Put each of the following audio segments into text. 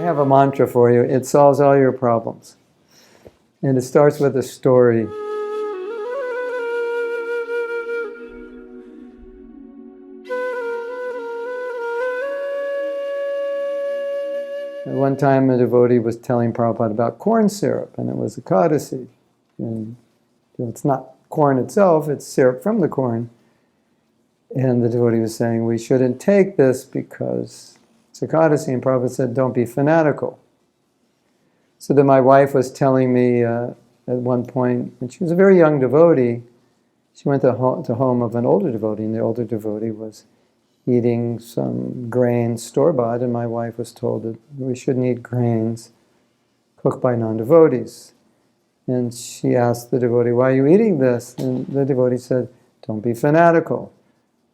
have a mantra for you. It solves all your problems. And it starts with a story. At one time, a devotee was telling Prabhupada about corn syrup, and it was a codicy. And it's not corn itself, it's syrup from the corn. And the devotee was saying, we shouldn't take this because it's a codicy. And Prabhupada said, don't be fanatical. So then my wife was telling me at one point, when she was a very young devotee, she went to home of an older devotee, and the older devotee was eating some grains store-bought, and my wife was told that we shouldn't eat grains cooked by non-devotees. And she asked the devotee, why are you eating this? And the devotee said, don't be fanatical.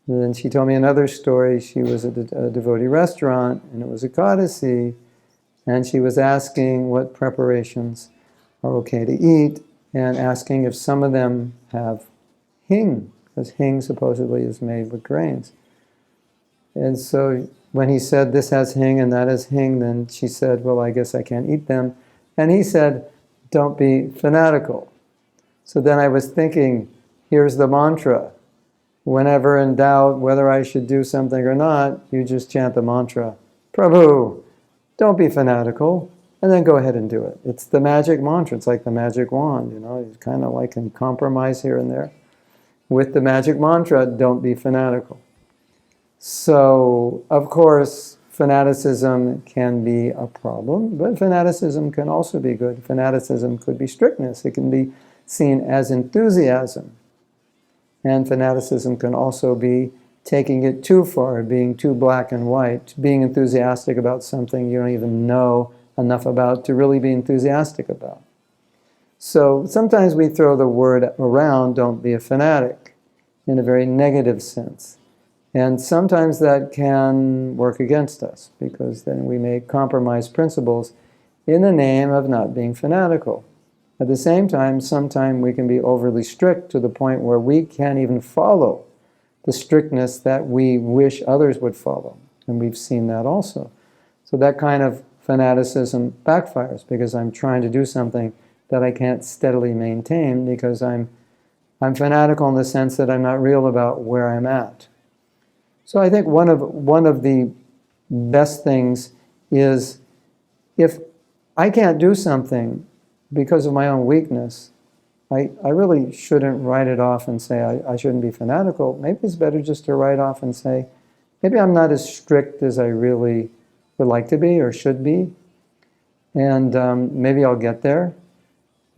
And then she told me another story. She was at a devotee restaurant, and it was a codicy, and she was asking what preparations are okay to eat, and asking if some of them have hing, because hing supposedly is made with grains. And so when he said, this has hing and that has hing, then she said, well, I guess I can't eat them. And he said, don't be fanatical. So then I was thinking, here's the mantra. Whenever in doubt whether I should do something or not, you just chant the mantra, Prabhu, don't be fanatical, and then go ahead and do it. It's the magic mantra. It's like the magic wand, you know. You kind of like can compromise here and there. With the magic mantra, don't be fanatical. So, of course, fanaticism can be a problem, but fanaticism can also be good. Fanaticism could be strictness. It can be seen as enthusiasm. And fanaticism can also be taking it too far, being too black and white, being enthusiastic about something you don't even know enough about to really be enthusiastic about. So sometimes we throw the word around, don't be a fanatic, in a very negative sense. And sometimes that can work against us, because then we may compromise principles in the name of not being fanatical. At the same time, sometimes we can be overly strict to the point where we can't even follow the strictness that we wish others would follow. And we've seen that also. So that kind of fanaticism backfires, because I'm trying to do something that I can't steadily maintain, because I'm fanatical in the sense that I'm not real about where I'm at. So I think one of the best things is, if I can't do something because of my own weakness, I really shouldn't write it off and say I shouldn't be fanatical. Maybe it's better just to write off and say, maybe I'm not as strict as I really would like to be or should be, and maybe I'll get there.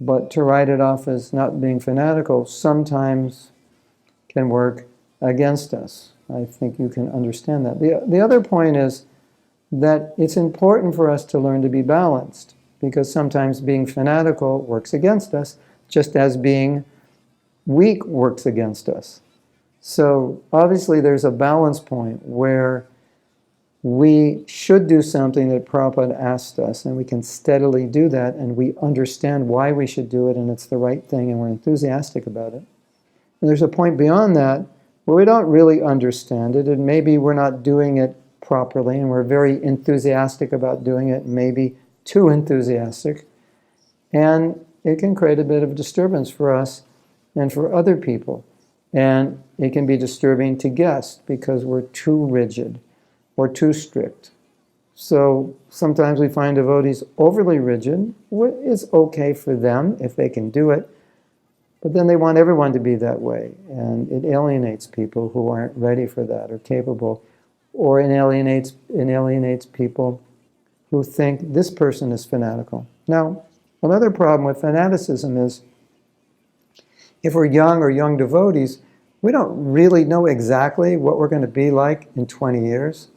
But to write it off as not being fanatical sometimes can work against us. I think you can understand that. The other point is that it's important for us to learn to be balanced, because sometimes being fanatical works against us, just as being weak works against us. So obviously there's a balance point where we should do something that Prabhupada asked us, and we can steadily do that, and we understand why we should do it, and it's the right thing, and we're enthusiastic about it. And there's a point beyond that where we don't really understand it, and maybe we're not doing it properly, and we're very enthusiastic about doing it, maybe too enthusiastic, and it can create a bit of disturbance for us and for other people. And it can be disturbing to guests because we're too rigid or too strict. So sometimes we find devotees overly rigid. It's okay for them if they can do it, but then they want everyone to be that way, and it alienates people who aren't ready for that or capable, or it alienates people who think this person is fanatical. Now, another problem with fanaticism is, if we're young or young devotees, we don't really know exactly what we're going to be like in 20 years.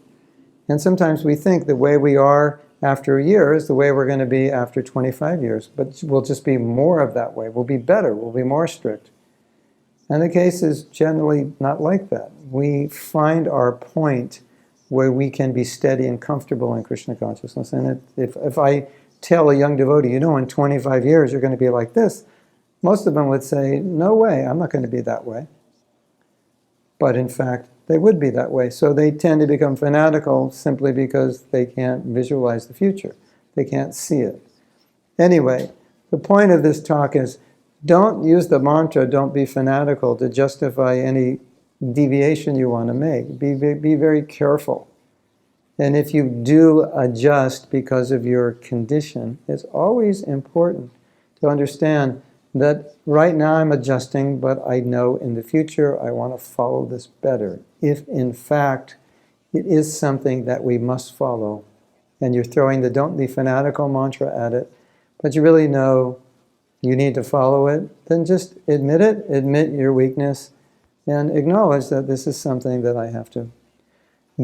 And sometimes we think the way we are after a year is the way we're going to be after 25 years. But we'll just be more of that way. We'll be better. We'll be more strict. And the case is generally not like that. We find our point where we can be steady and comfortable in Krishna consciousness. And if I tell a young devotee, you know, in 25 years you're going to be like this, most of them would say, no way, I'm not going to be that way. but in fact, they would be that way. So they tend to become fanatical simply because they can't visualize the future. They can't see it. Anyway, the point of this talk is don't use the mantra, don't be fanatical, to justify any deviation you want to make. Be very careful. And if you do adjust because of your condition, it's always important to understand that right now I'm adjusting, but I know in the future I want to follow this better. If in fact it is something that we must follow, and you're throwing the don't be fanatical mantra at it, but you really know you need to follow it, then just admit it, admit your weakness, and acknowledge that this is something that I have to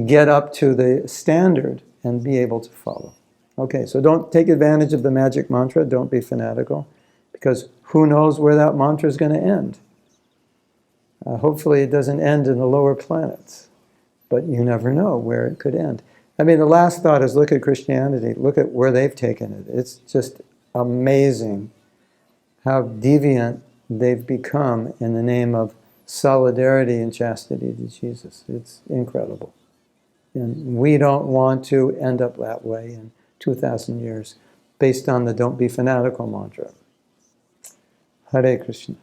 get up to the standard and be able to follow. Okay, so don't take advantage of the magic mantra, don't be fanatical, because who knows where that mantra is going to end. Hopefully it doesn't end in the lower planets, but you never know where it could end. I mean, the last thought is look at Christianity, look at where they've taken it. It's just amazing how deviant they've become in the name of solidarity and chastity to Jesus. It's incredible. And we don't want to end up that way in 2,000 years based on the don't be fanatical mantra. Hare Krishna.